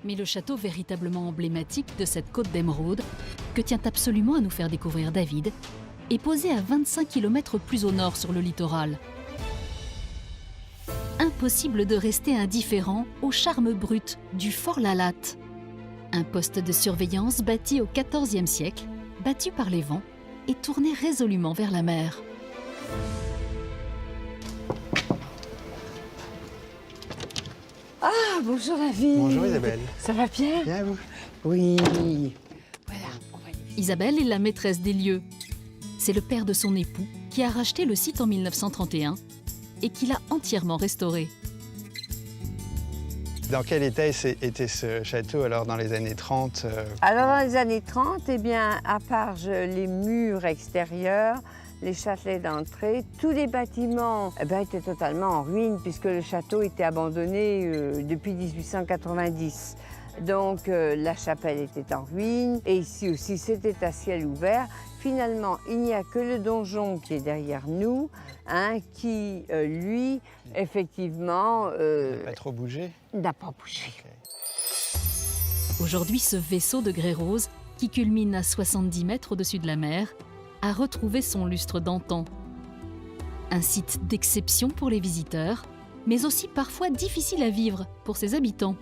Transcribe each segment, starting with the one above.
Mais le château véritablement emblématique de cette côte d'émeraude, que tient absolument à nous faire découvrir David, est posé à 25 km plus au nord sur le littoral. Impossible de rester indifférent au charme brut du Fort Lalatte. Un poste de surveillance bâti au XIVe siècle, battu par les vents et tourné résolument vers la mer. Ah, bonjour David. Bonjour Isabelle. Ça va bien? Bien vous? Oui. Voilà, on va y... Isabelle est la maîtresse des lieux. C'est le père de son époux qui a racheté le site en 1931 et qui l'a entièrement restauré. Dans quel état était ce château alors dans les années 30 Alors dans les années 30, eh bien, à part les murs extérieurs, les châtelets d'entrée, tous les bâtiments étaient totalement en ruine puisque le château était abandonné depuis 1890. Donc la chapelle était en ruine et ici aussi c'était à ciel ouvert. Finalement, il n'y a que le donjon qui est derrière nous, qui, lui, effectivement... n'a pas trop bougé? N'a pas bougé. Okay. Aujourd'hui, ce vaisseau de grès rose, qui culmine à 70 mètres au-dessus de la mer, a retrouvé son lustre d'antan. Un site d'exception pour les visiteurs, mais aussi parfois difficile à vivre pour ses habitants.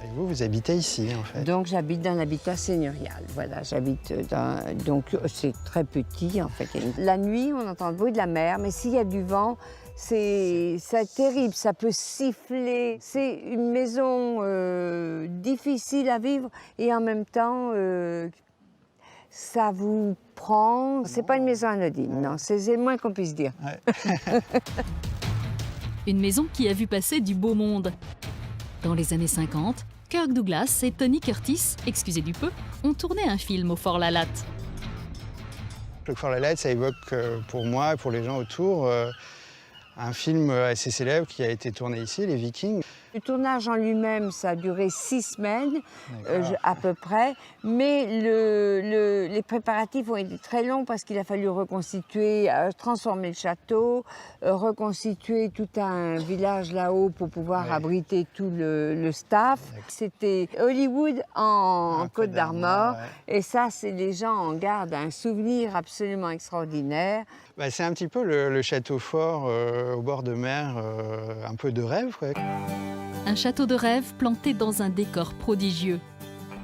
Et vous habitez ici, en fait? Donc, j'habite dans l'habitat seigneurial. Voilà, j'habite dans... Donc, c'est très petit, en fait. La nuit, on entend le bruit de la mer, mais s'il y a du vent, c'est terrible, ça peut siffler. C'est une maison difficile à vivre et en même temps, ça vous prend... C'est pas une maison anodine, non, c'est le moins qu'on puisse dire. Ouais. Une maison qui a vu passer du beau monde. Dans les années 50, Kirk Douglas et Tony Curtis, excusez du peu, ont tourné un film au Fort Lalatte. Le Fort Lalatte, ça évoque pour moi et pour les gens autour un film assez célèbre qui a été tourné ici, Les Vikings. Le tournage en lui-même, ça a duré 6 semaines, à peu près, mais les préparatifs ont été très longs parce qu'il a fallu reconstituer, transformer le château, reconstituer tout un village là-haut pour pouvoir abriter tout le staff. C'était Hollywood en Côte d'Armor, et ça, les gens en gardent un souvenir absolument extraordinaire. Bah, c'est un petit peu le château fort au bord de mer, un peu de rêve, quoi. Un château de rêve planté dans un décor prodigieux.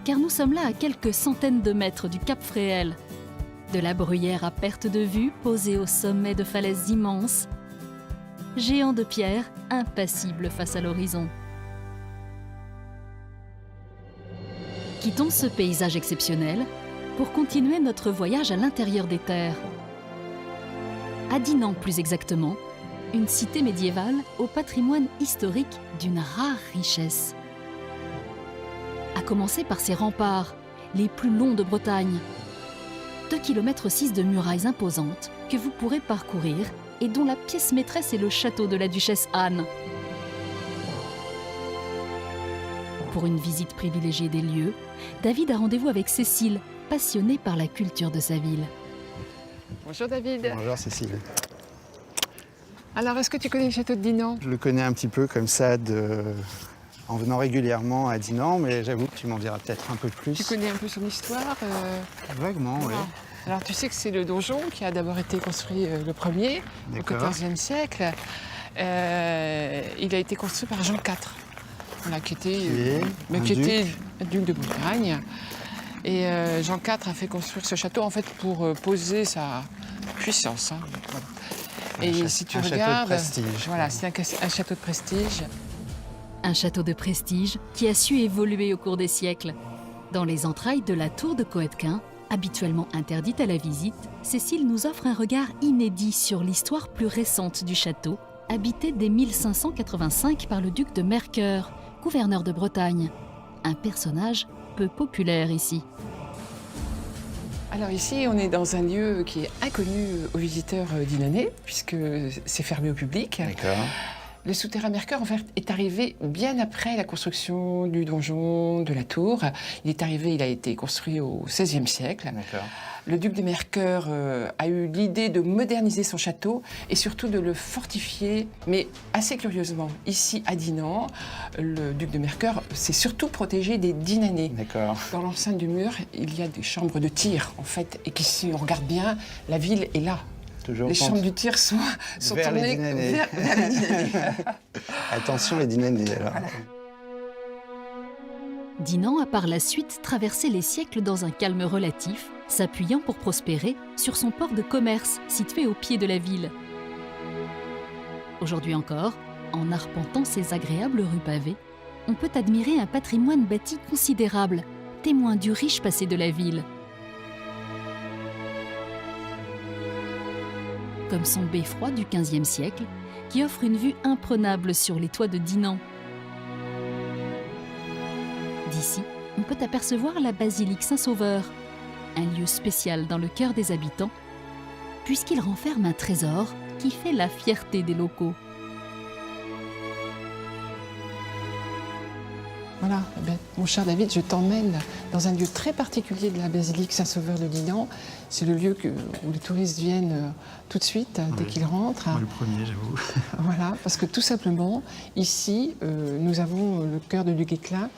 Car nous sommes là à quelques centaines de mètres du Cap Fréhel. De la bruyère à perte de vue, posée au sommet de falaises immenses. Géant de pierre, impassible face à l'horizon. Quittons ce paysage exceptionnel pour continuer notre voyage à l'intérieur des terres. À Dinan plus exactement, une cité médiévale au patrimoine historique d'une rare richesse. À commencer par ses remparts, les plus longs de Bretagne. 2,6 km de murailles imposantes que vous pourrez parcourir et dont la pièce maîtresse est le château de la duchesse Anne. Pour une visite privilégiée des lieux, David a rendez-vous avec Cécile, passionnée par la culture de sa ville. Bonjour David. Bonjour Cécile. Alors, est-ce que tu connais le château de Dinan? Je le connais un petit peu comme ça en venant régulièrement à Dinan, mais j'avoue que tu m'en diras peut-être un peu plus. Tu connais un peu son histoire? Vaguement, oui. Alors, tu sais que c'est le donjon qui a d'abord été construit le premier, au XIVe siècle. Il a été construit par Jean IV, voilà, qui était duc de Bretagne. Et Jean IV a fait construire ce château en fait pour poser sa puissance. Voilà. Et si tu regardes, voilà, c'est un château de prestige. Un château de prestige qui a su évoluer au cours des siècles. Dans les entrailles de la tour de Coëtquin, habituellement interdite à la visite, Cécile nous offre un regard inédit sur l'histoire plus récente du château, habité dès 1585 par le duc de Mercœur, gouverneur de Bretagne. Un personnage peu populaire ici. Alors ici, on est dans un lieu qui est inconnu aux visiteurs dinanais, puisque c'est fermé au public. D'accord. Le souterrain Mercœur, en fait, est arrivé bien après la construction du donjon, de la tour. Il a été construit au XVIe siècle. Le duc de Mercœur a eu l'idée de moderniser son château et surtout de le fortifier. Mais assez curieusement, ici à Dinan, le duc de Mercœur s'est surtout protégé des Dinanais. Dans l'enceinte du mur, il y a des chambres de tir, en fait, et si on regarde bien, la ville est là. Les chambres du tir sont tournées vers les Dinanais. Attention les Dinanais alors. Voilà. Dinan a par la suite traversé les siècles dans un calme relatif, s'appuyant pour prospérer sur son port de commerce situé au pied de la ville. Aujourd'hui encore, en arpentant ces agréables rues pavées, on peut admirer un patrimoine bâti considérable, témoin du riche passé de la ville. Comme son beffroi du XVe siècle, qui offre une vue imprenable sur les toits de Dinan. D'ici, on peut apercevoir la basilique Saint-Sauveur, un lieu spécial dans le cœur des habitants, puisqu'il renferme un trésor qui fait la fierté des locaux. Voilà, mon cher David, je t'emmène dans un lieu très particulier de la basilique Saint-Sauveur de Dinan. C'est le lieu où les touristes viennent tout de suite, dès qu'ils rentrent. Moi, le premier, j'avoue. Voilà, parce que tout simplement, ici, nous avons le cœur de Duguesclin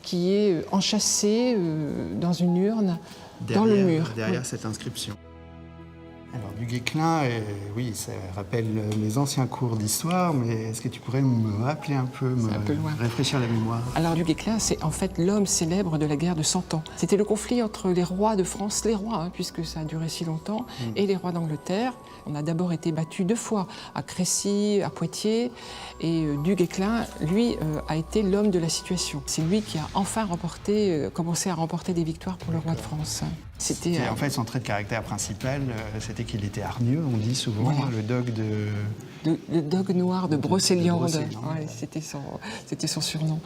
qui est enchâssé dans une urne dans le mur. Derrière cette inscription. Alors, Duguesclin, oui, ça rappelle mes anciens cours d'histoire, mais est-ce que tu pourrais me rappeler un peu, rafraîchir la mémoire? Alors, Duguesclin, c'est en fait l'homme célèbre de la guerre de 100 ans. C'était le conflit entre les rois de France, les rois, puisque ça a duré si longtemps, et les rois d'Angleterre. On a d'abord été battus 2 fois, à Crécy, à Poitiers, et Duguesclin, lui, a été l'homme de la situation. C'est lui qui a enfin commencé à remporter des victoires pour le roi de France. C'était en fait son trait de caractère principal, c'était qu'il était hargneux, on dit souvent, voilà. Le dogue noir de Brocéliande, ouais, c'était son surnom.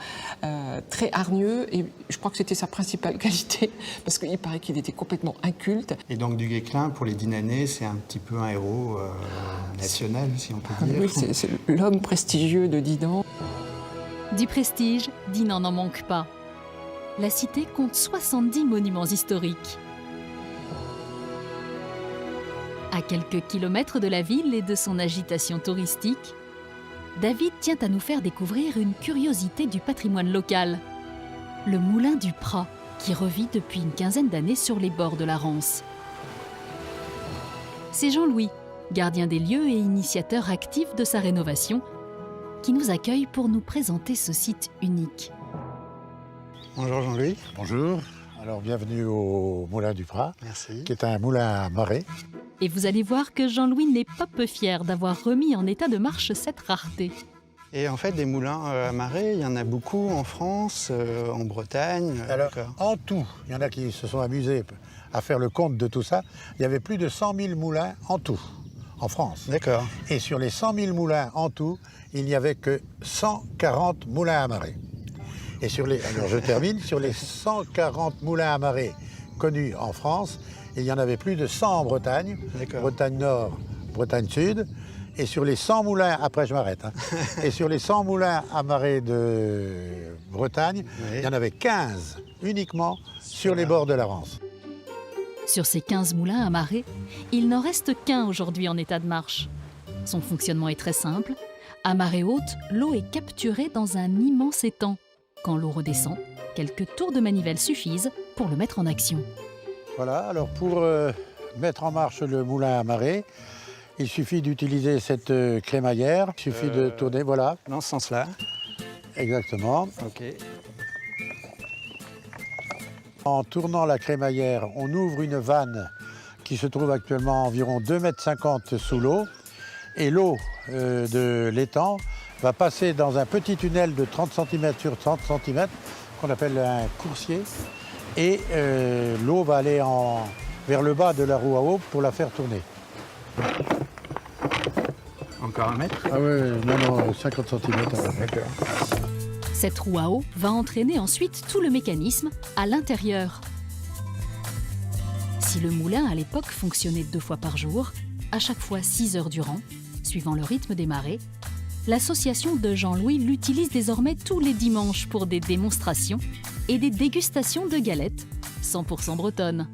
Très hargneux, et je crois que c'était sa principale qualité, parce qu'il paraît qu'il était complètement inculte. Et donc Duguesclin, pour les Dinanais, c'est un petit peu un héros national, si on peut dire. Oui, c'est l'homme prestigieux de Dinan. Du prestige, Dinan n'en manque pas. La cité compte 70 monuments historiques. À quelques kilomètres de la ville et de son agitation touristique, David tient à nous faire découvrir une curiosité du patrimoine local, le moulin du Prat, qui revit depuis une quinzaine d'années sur les bords de la Rance. C'est Jean-Louis, gardien des lieux et initiateur actif de sa rénovation, qui nous accueille pour nous présenter ce site unique. Bonjour Jean-Louis. Bonjour, alors bienvenue au Moulin du Prat, Merci. Qui est un moulin à marée. Et vous allez voir que Jean-Louis n'est pas peu fier d'avoir remis en état de marche cette rareté. Et en fait, des moulins à marée, il y en a beaucoup en France, en Bretagne. Alors, en tout, il y en a qui se sont amusés à faire le compte de tout ça. Il y avait plus de 100 000 moulins en tout, en France. D'accord. Et sur les 100 000 moulins en tout, il n'y avait que 140 moulins à marée. Et alors je termine, sur les 140 moulins à marée connus en France, il y en avait plus de 100 en Bretagne, Bretagne Nord, Bretagne Sud. Et sur les 100 moulins, après je m'arrête, et sur les 100 moulins à marée de Bretagne, il y en avait 15 uniquement sur les bords de la Rance. Sur ces 15 moulins à marée, il n'en reste qu'un aujourd'hui en état de marche. Son fonctionnement est très simple. À marée haute, l'eau est capturée dans un immense étang. Quand l'eau redescend, quelques tours de manivelle suffisent pour le mettre en action. Voilà, alors pour mettre en marche le moulin à marée, il suffit d'utiliser cette crémaillère. Il suffit de tourner, voilà. Dans ce sens-là. Exactement. Ok. En tournant la crémaillère, on ouvre une vanne qui se trouve actuellement à environ 2,50 m sous l'eau. Et l'eau de l'étang va passer dans un petit tunnel de 30 cm sur 30 cm qu'on appelle un coursier. Et l'eau va aller vers le bas de la roue à eau pour la faire tourner. Encore 1 mètre? Ah oui, non, 50 cm. D'accord. Cette roue à eau va entraîner ensuite tout le mécanisme à l'intérieur. Si le moulin à l'époque fonctionnait 2 fois par jour, à chaque fois 6 heures durant, suivant le rythme des marées, l'association de Jean-Louis l'utilise désormais tous les dimanches pour des démonstrations et des dégustations de galettes 100% bretonnes.